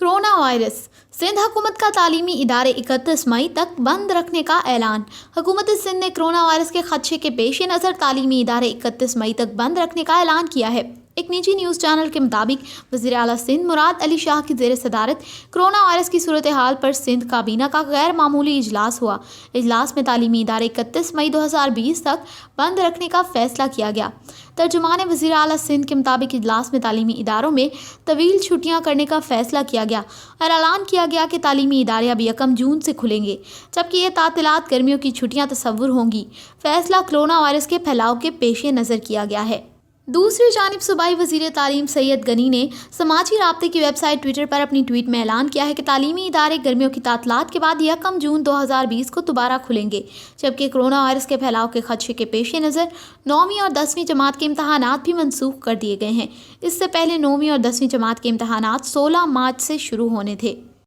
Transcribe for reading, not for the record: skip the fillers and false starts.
Corona virus. Sindh हुकूमत का तालीमी इदारे 31 मई तक बंद रखने का ऐलान। हुकूमत सिंध ने कोरोना वायरस के खदशे के पेश नज़र तालीमी इदारे 31 मई तक बंद रखने का ऐलान किया है। एक निजी न्यूज़ चैनल के मुताबिक वज़ीर आला सिंध मुराद अली शाह की ज़ेर सदारत कोरोना वायरस की सूरत हाल पर सिंध काबीना का गैर मामूली इजलास हुआ। इजलास में तालीमी इदारे 31 मई 2020 तक बंद रखने का फैसला किया गया। तर्जुमान वज़ीर आला सिंध के मुताबिक इजलास में तालीमी इदारों में तवील छुट्टियां करने का फैसला किया गया और ऐलान किया गया कि तालीमी इदारे अब 1 जून से खुलेंगे, जबकि ये तातीलात गर्मियों की छुट्टियां तस्वुर होंगी। फैसला कोरोना वायरस के फैलाव के पेश नज़र किया गया है। दूसरी जानिब सूबाई वज़ीर तालीम सैयद गनी ने समाजी राब्ते की वेबसाइट ट्विटर पर अपनी ट्वीट में ऐलान किया है कि तालीमी इदारे गर्मियों की तातीलात के बाद 1 जून 2020 को दोबारा खुलेंगे, जबकि कोरोना वायरस के फैलाव के खदशे के पेश नज़र 9वीं और 10वीं जमात के इम्तहानात भी मनसूख कर दिए गए हैं। इससे पहले 9वीं और 10वीं जमात के इम्तहानात 16 मार्च से शुरू होने थे।